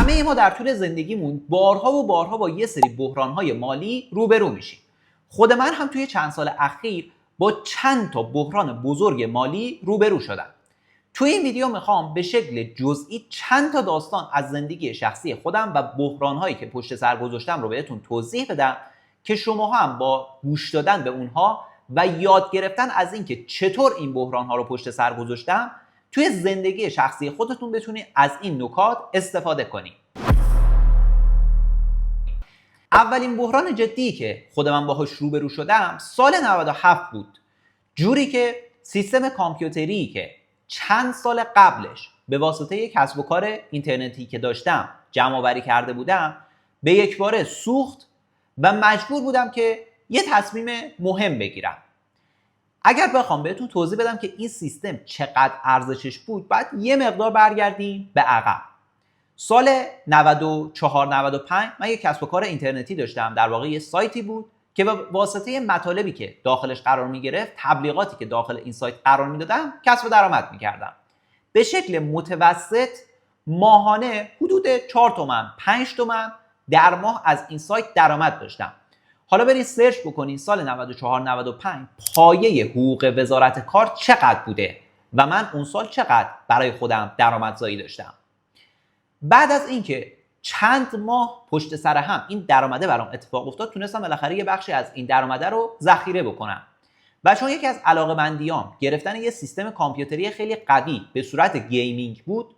همه ما در طول زندگیمون بارها و بارها با یه سری بحرانهای مالی روبرو میشیم. خود من هم توی چند سال اخیر با چند تا بحران بزرگ مالی روبرو شدم. توی این ویدیو میخوام به شکل جزئی چند تا داستان از زندگی شخصی خودم و بحرانهایی که پشت سر گذاشتم رو بهتون توضیح بدم که شما هم با گوش دادن به اونها و یاد گرفتن از اینکه چطور این بحرانها رو پشت سر گذاشتم توی زندگی شخصی خودتون بتونید از این نکات استفاده کنید. اولین بحران جدی که خود من باهاش روبرو شدم سال 97 بود. جوری که سیستم کامپیوتری که چند سال قبلش به واسطه یک کسب و کار اینترنتی که داشتم جمع آوری کرده بودم به یک باره سوخت و مجبور بودم که یه تصمیم مهم بگیرم. اگر بخوام بهتون توضیح بدم که این سیستم چقدر ارزشش بود باید یه مقدار برگردیم به عقب. سال 94-95 من یک کسب و کار اینترنتی داشتم، در واقع یه سایتی بود که به واسطه مطالبی که داخلش قرار می گرفت، تبلیغاتی که داخل این سایت قرار می دادم کسب درآمد می کردم. به شکل متوسط ماهانه حدود 4 تومن 5 تومن در ماه از این سایت درآمد داشتم. حالا برید سرچ بکنید سال 94-95 پایه حقوق وزارت کار چقدر بوده و من اون سال چقدر برای خودم درآمدزایی داشتم. بعد از اینکه چند ماه پشت سر هم این درآمده برام اتفاق افتاد، تونستم بالاخره یه بخشی از این درآمده رو ذخیره بکنم. و چون یکی از علاقه‌مندیام گرفتن یه سیستم کامپیوتری خیلی قوی به صورت گیمینگ بود،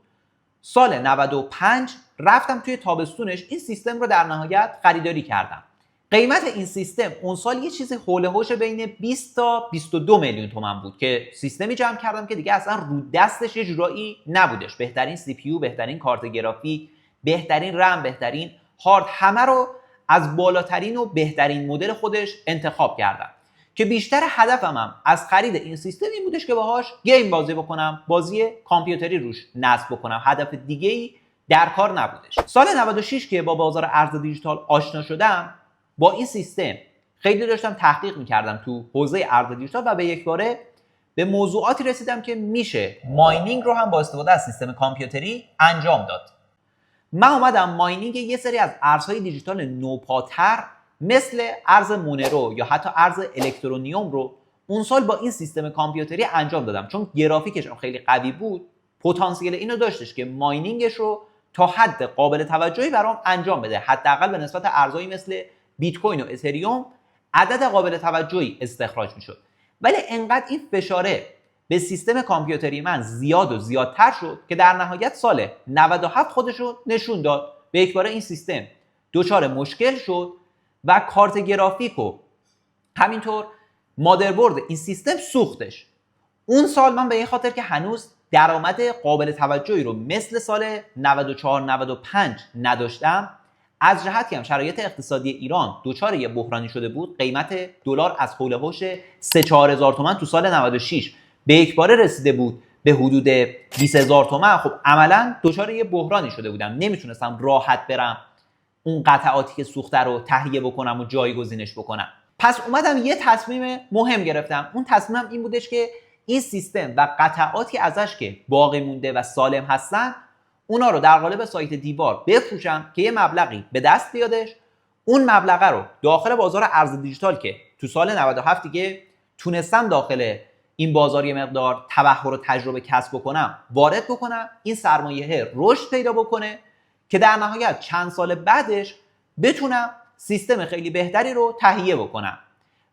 سال 95 رفتم توی تابستونش این سیستم رو در نهایت خریداری کردم. قیمت این سیستم اون سال یه چیزی حول و حوش بین 20 تا 22 میلیون تومان بود که سیستمی جمع کردم که دیگه اصلا رو دستش یه جورایی نبودش. بهترین سی پی یو، بهترین کارت گرافیک، بهترین رم، بهترین هارد، همه رو از بالاترین و بهترین مدل خودش انتخاب کردم که بیشتر هدفم هم از خرید این سیستم این بودش که باهاش گیم بازی بکنم، بازی کامپیوتری روش نصب بکنم. هدف دیگه‌ای در کار نبودش. سال 96 که با بازار ارز دیجیتال آشنا شدم، با این سیستم خیلی داشتم تحقیق میکردم تو حوزه ارز دیجیتال و به یک باره به موضوعاتی رسیدم که میشه ماینینگ رو هم با استفاده از سیستم کامپیوتری انجام داد. من اومدم ماینینگ یه سری از ارزهای دیجیتال نوپاتر مثل ارز مونرو یا حتی ارز الکترونیوم رو اون سال با این سیستم کامپیوتری انجام دادم. چون گرافیکش خیلی قوی بود، پتانسیل اینو داشتش که ماینینگش رو تا حد قابل توجهی برام انجام بده، حداقل به نسبت ارزهایی مثل بیت کوین و اتریوم عدد قابل توجهی استخراج میشد. ولی انقدر این فشاره به سیستم کامپیوتری من زیاد و زیادتر شد که در نهایت سال 97 خودش رو نشون داد. به یک باره این سیستم دچار مشکل شد و کارت گرافیک و همینطور مادربرد این سیستم سوختش. اون سال من به این خاطر که هنوز درآمد قابل توجهی رو مثل سال 94-95 نداشتم، از جهتی هم شرایط اقتصادی ایران دچار یه بحرانی شده بود، قیمت دلار از حول و حوش 3-4 هزار تومان تو سال 96 به یک باره رسیده بود به حدود 20 هزار تومان. خب عملا دچار یه بحرانی شده بودم، نمیتونستم راحت برم اون قطعاتی که سوخته رو تهیه بکنم و جایگزینش بکنم. پس اومدم یه تصمیم مهم گرفتم. اون تصمیمم این بودش که این سیستم و قطعاتی ازش که باقی مونده و سالم هستن اونا رو در قالب سایت دیوار بفروشم که یه مبلغی به دست بیادش. اون مبلغه رو داخل بازار ارز دیجیتال که تو سال 97 دیگه تونستم داخل این بازار یه مقدار تبحر و تجربه کسب بکنم، وارد بکنم، این سرمایه رشد پیدا بکنه که در نهایت چند سال بعدش بتونم سیستم خیلی بهتری رو تهیه بکنم.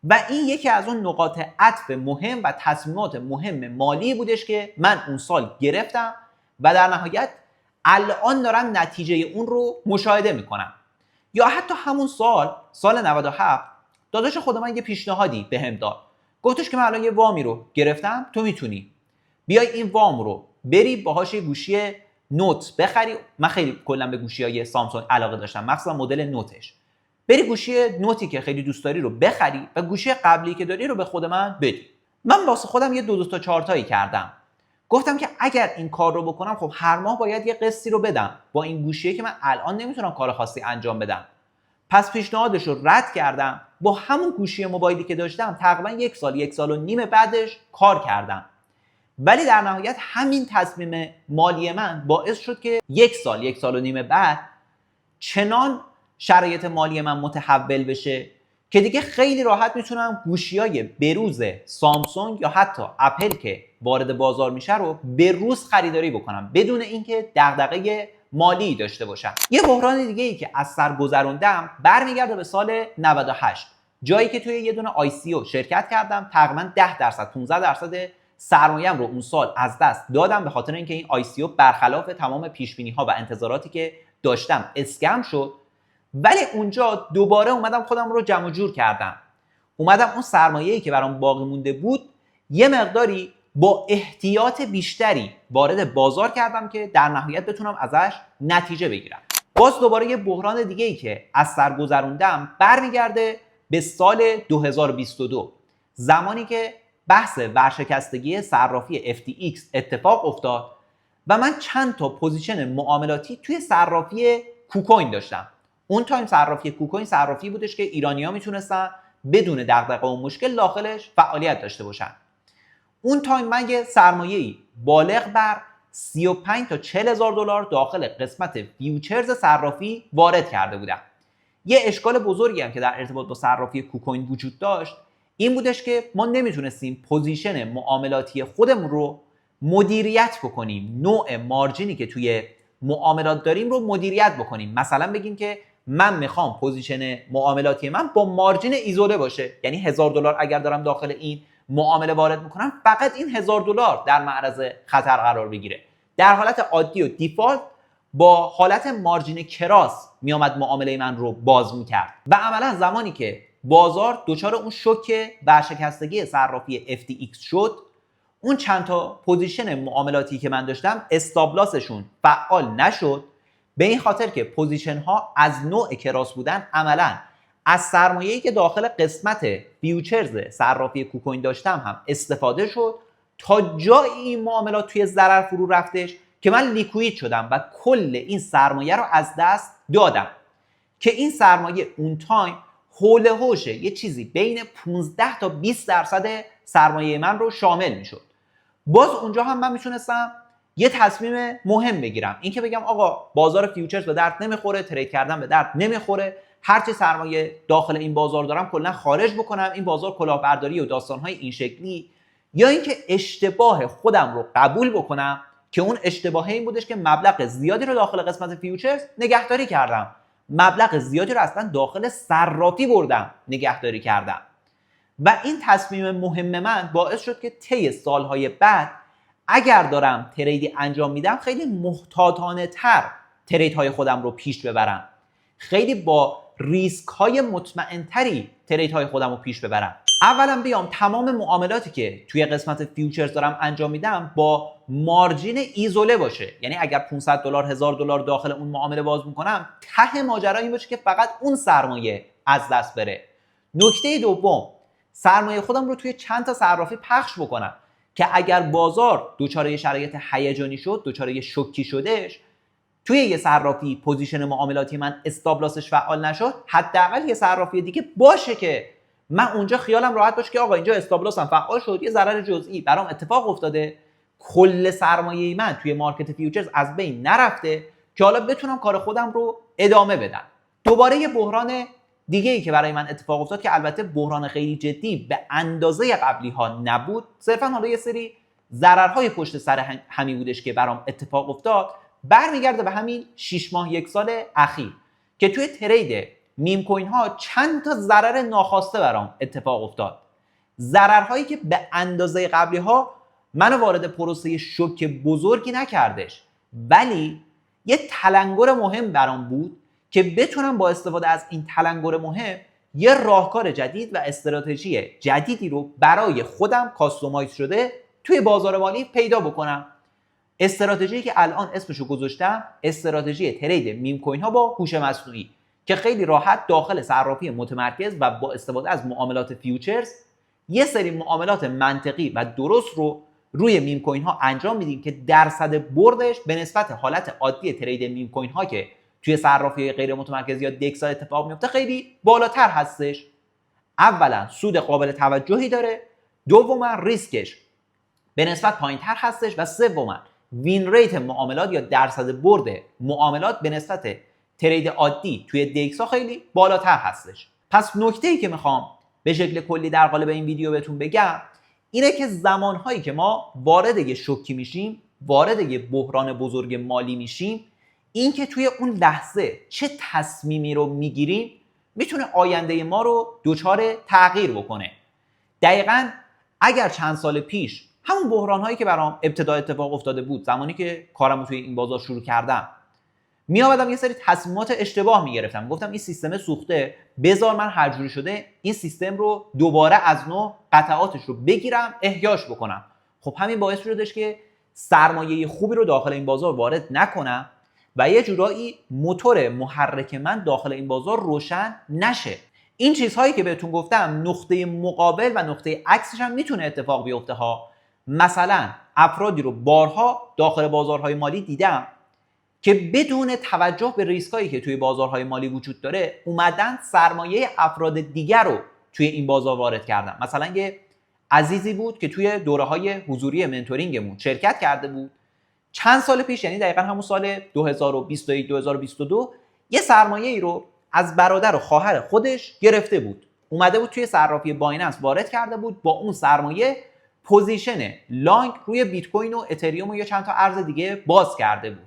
و این یکی از اون نقاط عطف مهم و تصمیمات مهم مالی بودش که من اون سال گرفتم و در نهایت الان دارم نتیجه اون رو مشاهده میکنم. یا حتی همون سال 97 داداش خود من یه پیشنهادی بهم داد، گفتش که من الان یه وامی رو گرفتم، تو میتونی بیای این وام رو بری باهاش یه گوشی نوت بخری. من خیلی کلا به گوشی‌های سامسونگ علاقه داشتم، مخصوصا مدل نوتش. بری گوشی نوتی که خیلی دوست داری رو بخری و گوشی قبلی که داری رو به خود من بدی. من واسه خودم یه 2 تا 4 تایی کردم. گفتم که اگر این کار رو بکنم خب هر ماه باید یه قسطی رو بدم با این گوشیه که من الان نمیتونم کار خاصی انجام بدم. پس پیشنهادش رو رد کردم. با همون گوشی موبایلی که داشتم تقریبا 1 سال 1.5 سال بعدش کار کردم ولی در نهایت همین تصمیم مالی من باعث شد که یک سال و نیم بعد چنان شرایط مالی من متحول بشه که دیگه خیلی راحت میتونم گوشیای بروز سامسونگ یا حتی اپل که وارد بازار میشه رو به روز خریداری بکنم بدون اینکه دغدغه مالی داشته باشم. یه بحران دیگه ای که از سر گذروندم برمیگرده به سال 98، جایی که توی یه دونه ICO شرکت کردم. تقریبا 10% 15% سرمایه‌ام رو اون سال از دست دادم به خاطر اینکه این ICO برخلاف تمام پیش‌بینی‌ها و انتظاراتی که داشتم اسکم شد. ولی اونجا دوباره اومدم خودم رو جمع جور کردم، اومدم اون سرمایه‌ای که برام باقی مونده بود یه مقداری با احتیاط بیشتری وارد بازار کردم که در نهایت بتونم ازش نتیجه بگیرم. باز دوباره یه بحران دیگه ای که از سر گذروندم برمیگرده به سال 2022، زمانی که بحث ورشکستگی صرافی FTX اتفاق افتاد و من چند تا پوزیشن معاملاتی توی صرافی کوکوین داشتم. اون تایم صرافی کوکوین صرافی بودش که ایرانی‌ها میتونستن بدون دغدغه و مشکل داخلش فعالیت داشته باشن. اون تایم من یه سرمایه‌ای بالغ بر 35 تا 40 هزار دلار داخل قسمت فیوچرز صرافی وارد کرده بودم. یه اشکال بزرگی هم که در ارتباط با صرافی کوکوین وجود داشت این بودش که ما نمیتونستیم پوزیشن معاملاتی خودمون رو مدیریت بکنیم، نوع مارجینی که توی معاملات داریم رو مدیریت بکنیم. مثلا بگیم که من میخوام پوزیشن معاملاتی من با مارجین ایزوله باشه، یعنی 1000 دلار اگر دارم داخل این معامله وارد میکنم فقط این 1000 دلار در معرض خطر قرار بگیره. در حالت عادی و دیفالت با حالت مارجین کراس میامد معامله من رو باز میکرد و عملا زمانی که بازار دچار اون شوک ورشکستگی صرافی FTX شد، اون چند تا پوزیشن معاملاتی که من داشتم استابلاسشون فعال نشد، به این خاطر که پوزیشن ها از نوع کراس بودن عملا از سرمایه‌ای که داخل قسمت فیوچرز صرافی کوکوین داشتم هم استفاده شد تا جای این معاملات توی ضرر فرو رفتش که من لیکوید شدم و کل این سرمایه رو از دست دادم که این سرمایه اون تایم حول هوش یه چیزی بین 15 تا 20% سرمایه من رو شامل میشد. باز اونجا هم من میتونستم یه تصمیم مهم بگیرم، این که بگم آقا بازار فیوچرز به درد نمیخوره، ترید کردن به درد نمیخوره، هرچی سرمایه داخل این بازار دارم کلا خارج بکنم، این بازار کلاهبرداری و داستانهای این شکلی، یا اینکه اشتباه خودم رو قبول بکنم که اون اشتباه این بودش که مبلغ زیادی رو داخل قسمت فیوچرز نگهداری کردم، مبلغ زیادی رو اصلا داخل صرافی بردم نگهداری کردم. و این تصمیم مهم من باعث شد که طی سالهای بعد اگر دارم تریدی انجام میدم خیلی محتاطانه تر تریدهای خودم رو پیش ببرم، خیلی با ریسک های مطمئن تری تریدهای خودم رو پیش ببرم. اولا بیام تمام معاملاتی که توی قسمت فیوچرز دارم انجام میدم با مارجین ایزوله باشه، یعنی اگر 500 دلار 1000 دلار داخل اون معامله باز میکنم ته ماجرا این باشه که فقط اون سرمایه از دست بره. نکته دوم، سرمایه خودم رو توی چند تا صرافی پخش بکنم که اگر بازار دچار شرایط هیجانی شد، دچار شوکی شدش، توی یه صرافی پوزیشن معاملاتی من استابلاسش فعال نشد، حداقل یه صرافی دیگه باشه که من اونجا خیالم راحت باشه که آقا اینجا استابلاسم فعال شد، یه ضرر جزئی برام اتفاق افتاده، کل سرمایه من توی مارکت فیوچرز از بین نرفته که حالا بتونم کار خودم رو ادامه بدم. دوباره یه بحران دیگه ای که برای من اتفاق افتاد که البته بحران خیلی جدی به اندازه قبلی ها نبود، صرفا حالا یه سری ضررهای پشت سر همی بودش که برام اتفاق افتاد، برمیگرده به همین 6 ماه 1 سال اخیر که توی ترید میم کوین ها چند تا ضرر ناخواسته برام اتفاق افتاد. ضررهایی که به اندازه قبلی ها منو وارد پروسه شوک بزرگی نکردش، ولی یه تلنگر مهم برام بود که بتونم با استفاده از این تلنگر مهم یه راهکار جدید و استراتژی جدیدی رو برای خودم کاستومایز شده توی بازار مالی پیدا بکنم. استراتژی که الان اسمشو گذاشتم استراتژی ترید میم کوین ها با هوش مصنوعی که خیلی راحت داخل صرافی متمرکز و با استفاده از معاملات فیوچرز یه سری معاملات منطقی و درست رو روی میم کوین ها انجام میدیم که درصد بردش به نسبت حالت عادی ترید میم کوین ها که توی صرافی غیر متمرکز یا دکسا اتفاق میفته خیلی بالاتر هستش. اولا سود قابل توجهی داره، دوما ریسکش به نسبت پایینتر هستش و سوما وین ریت معاملات یا درصد برد معاملات به نسبت ترید عادی توی دیکسا خیلی بالاتر هستش. پس نکته‌ای که میخوام به شکل کلی در قالب این ویدیو بهتون بگم اینه که زمانهایی که ما وارد یه شوکی میشیم، وارد یه بحران بزرگ مالی میشیم، این که توی اون لحظه چه تصمیمی رو میگیریم میتونه آینده ما رو دچار تغییر بکنه. دقیقاً اگر چند سال پیش همون بحران هایی که برام ابتدا اتفاق افتاده بود، زمانی که کارم رو توی این بازار شروع کردم، می آمدم یه سری تصمیمات اشتباه میگرفتم، گفتم این سیستم سوخته، بذار من هر جوری شده این سیستم رو دوباره از نو قطعاتش رو بگیرم احیاش بکنم. خب همین باعث شدش که سرمایه خوبی رو داخل این بازار وارد نکنم و یه جورایی موتور محرک من داخل این بازار روشن نشه. این چیزهایی که بهتون گفتم نقطه مقابل و نقطه عکسش هم میتونه اتفاق بیفته ها. مثلا افرادی رو بارها داخل بازارهای مالی دیدم که بدون توجه به ریسکایی که توی بازارهای مالی وجود داره اومدن سرمایه افراد دیگر رو توی این بازار وارد کردن. مثلا یه عزیزی بود که توی دوره‌های حضوری منتورینگمون شرکت کرده بود چند سال پیش، یعنی دقیقاً همون سال 2021 2022 یه سرمایه‌ای رو از برادر و خواهر خودش گرفته بود، اومده بود توی صرافی بایننس وارد کرده بود، با اون سرمایه پوزیشن لانگ روی بیت کوین و اتریوم و یا چند تا ارز دیگه باز کرده بود.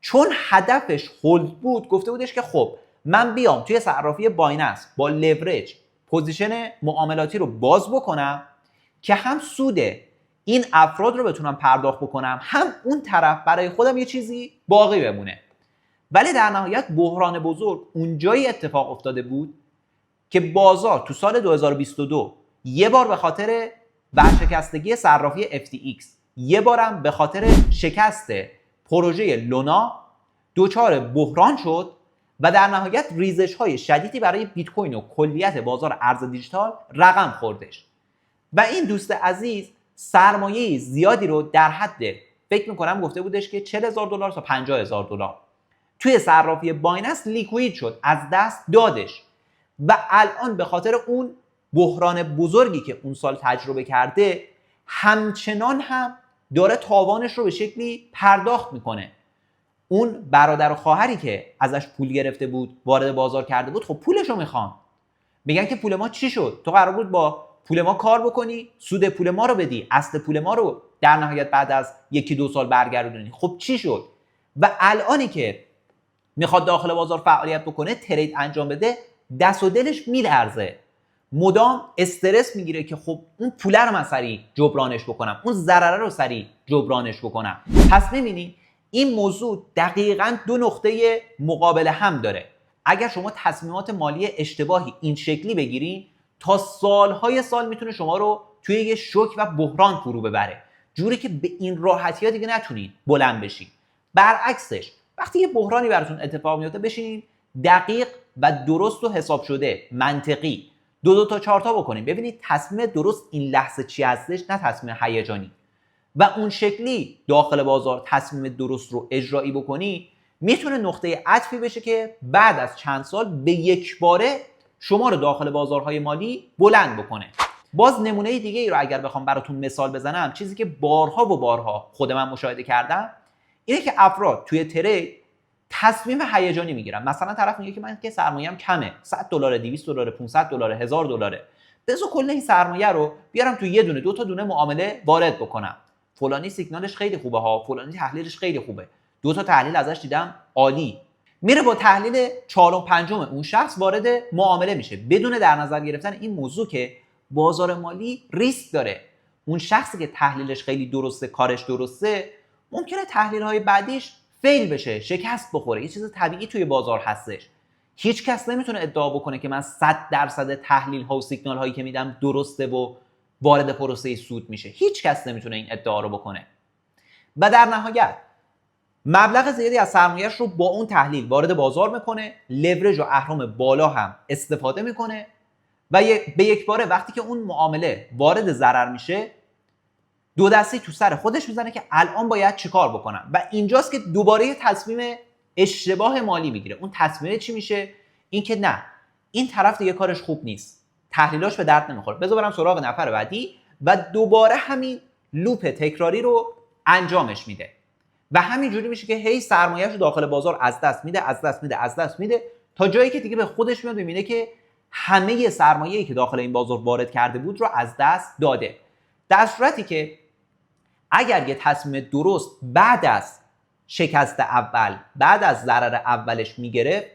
چون هدفش هولد بود گفته بودش که خب من بیام توی صرافی بایننس با لورج پوزیشن معاملاتی رو باز بکنم که هم سود این افراد رو بتونم پرداخت بکنم، هم اون طرف برای خودم یه چیزی باقی بمونه. ولی در نهایت بحران بزرگ اونجایی اتفاق افتاده بود که بازار تو سال 2022 یه بار به خاطر ورشکستگی صرافی FTX، یه بارم به خاطر شکست پروژه لونا دچار بحران شد و در نهایت ریزش های شدیدی برای بیت کوین و کلیت بازار ارز دیجیتال رقم خوردش. و این دوست عزیز سرمایه زیادی رو در حد فکر میکنم گفته بودش که $40,000 تا $50,000 توی صرافی بایننس لیکوید شد، از دست دادش و الان به خاطر اون بحران بزرگی که اون سال تجربه کرده همچنان هم داره تاوانش رو به شکلی پرداخت میکنه. اون برادر و خواهری که ازش پول گرفته بود وارد بازار کرده بود، خب پولش رو میخوان، میگن که پول ما چی شد؟ تو قرار بود با پول ما کار بکنی، سود پول ما رو بدی، اصل پول ما رو در نهایت بعد از 1-2 سال برگردونی، خب چی شد؟ و الانی که میخواد داخل بازار فعالیت بکنه، ترید انجام بده، دست و دلش میلرزه، مدام استرس میگیره که خب اون پول رو من سریع جبرانش بکنم، اون ضرره رو سریع جبرانش بکنم. پس میبینید این موضوع دقیقاً دو نقطه مقابل هم داره. اگر شما تصمیمات مالی اشتباهی این شکلی بگیرید تا سالهای سال میتونه شما رو توی یه شوک و بحران فرو ببره، جوری که به این راحتی ها دیگه نتونید بلند بشید. برعکسش وقتی یه بحرانی براتون اتفاق میفته بشینید دقیق و درست و حساب شده منطقی 2 تا 4 تا بکنید، ببینید تصمیم درست این لحظه چی هستش، نه تصمیم هیجانی، و اون شکلی داخل بازار تصمیم درست رو اجرایی بکنی، میتونه نقطه عطفی بشه که بعد از چند سال به یک باره شما رو داخل بازارهای مالی بلند بکنه. باز نمونه دیگه ای رو اگر بخوام براتون مثال بزنم، چیزی که بارها و بارها خود من مشاهده کردم اینه که افراد توی ترید تصمیم هیجانی میگیرن. مثلا طرف میگه که من که سرمایه‌ام کمه، $100 $200 $500 $1000، بذار کل این سرمایه رو بیارم تو یه دونه 2 تا دونه معامله وارد بکنم، فلانی سیگنالش خیلی خوبه ها، فلانی تحلیلش خیلی خوبه، 2 تا تحلیل ازش دیدم عالی، میره با تحلیل 4 و 5 اون شخص وارد معامله میشه بدون در نظر گرفتن این موضوع که بازار مالی ریسک داره. اون شخصی که تحلیلش خیلی درسته، کارش درسته، ممکنه تحلیل های بعدیش فیل بشه، شکست بخوره، یه چیز طبیعی توی بازار هستش. هیچ کس نمیتونه ادعا بکنه که من 100% تحلیل ها و سیگنال هایی که میدم درسته و وارد پروسه سود میشه. هیچ کس نمیتونه این ادعا رو بکنه. و در نهایت مبلغ زیادی از سرمایه‌اش رو با اون تحلیل وارد بازار میکنه، لورج و اهرم بالا هم استفاده میکنه و به یک باره وقتی که اون معامله وارد ضرر میشه، دو دستی تو سر خودش میزنه که الان باید چیکار بکنم. و اینجاست که دوباره یه تصمیم اشتباه مالی میگیره. اون تصمیم چی میشه؟ این که نه، این طرف دیگه کارش خوب نیست، تحلیلاش به درد نمیخوره، بذار برم سراغ نفر بعدی و دوباره همین لوپ تکراری رو انجامش میده و همینجوری میشه که هی سرمایه‌اش رو داخل بازار از دست میده تا جایی که دیگه به خودش میاد ببینه که همه سرمایه‌ای که داخل این بازار وارد کرده بود رو از دست داده. در صورتی که اگر یه تصمیم درست بعد از شکست اول، بعد از ضرر اولش میگرفت،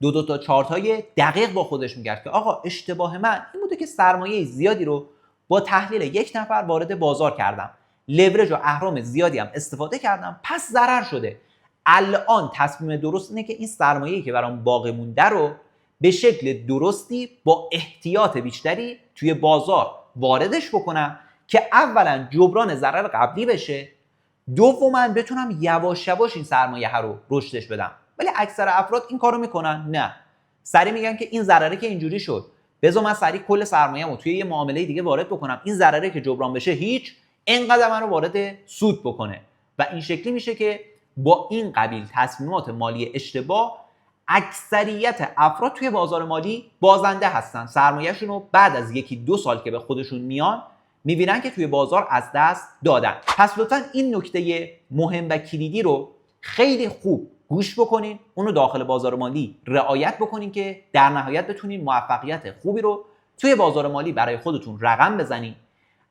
دو تا چارتای دقیق با خودش میگرد که آقا اشتباه من این بوده که سرمایه زیادی رو با تحلیل یک نفر وارد بازار کردم، لورج و اهرم زیادی هم استفاده کردم، پس ضرر شده. الان تصمیم درست اینه که این سرمایه‌ای که برام باقی مونده رو به شکل درستی با احتیاط بیشتری توی بازار واردش بکنم که اولا جبران ضرر قبلی بشه، دوما بتونم یواش یواش این سرمایه رو رشدش بدم. ولی اکثر افراد این کارو میکنن؟ نه، سری میگن که این ضرره که اینجوری شد، بذار من سری کل سرمایه‌مو توی یه معامله دیگه وارد بکنم، این ضرره که جبران بشه هیچ، اینقدر من رو وارد سود بکنه. و این شکلی میشه که با این قبیل تصمیمات مالی اشتباه اکثریت افراد توی بازار مالی بازنده هستن. سرمایه‌شون رو بعد از 1-2 سال که به خودشون میان میبینن که توی بازار از دست دادن. پس لطفا این نکته مهم و کلیدی رو خیلی خوب گوش بکنین، اونو داخل بازار مالی رعایت بکنین که در نهایت بتونین موفقیت خوبی رو توی بازار مالی برای خودتون رقم بزنین.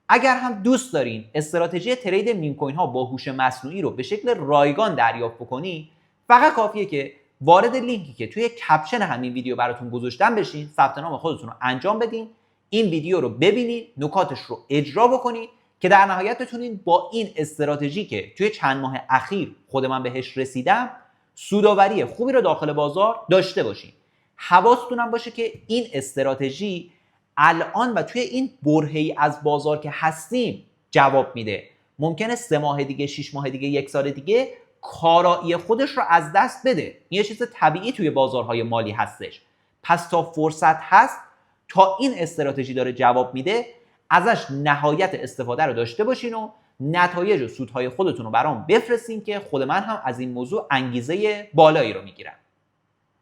اگر هم دوست دارین استراتژی ترید میم کوین ها با هوش مصنوعی رو به شکل رایگان دریافت بکنین، فقط کافیه که وارد لینکی که توی کپشن همین ویدیو براتون گذاشتم بشین، ثبت نام خودتون رو انجام بدین، این ویدیو رو ببینید، نکاتش رو اجرا بکنید که در نهایت بتونید با این استراتژی که توی چند ماه اخیر خود من بهش رسیدم سودآوری خوبی رو داخل بازار داشته باشین. حواستون هم باشه که این استراتژی الان و توی این برهه‌ای از بازار که هستیم جواب میده. ممکنه 3 ماه دیگه، 6 ماه دیگه، 1 سال دیگه کارایی خودش رو از دست بده. این یه چیز طبیعی توی بازارهای مالی هستش. پس تا فرصت هست، تا این استراتژی داره جواب میده، ازش نهایت استفاده رو داشته باشین و نتایج و سودهای خودتون رو برام بفرستین که خود من هم از این موضوع انگیزه بالایی رو میگیرم.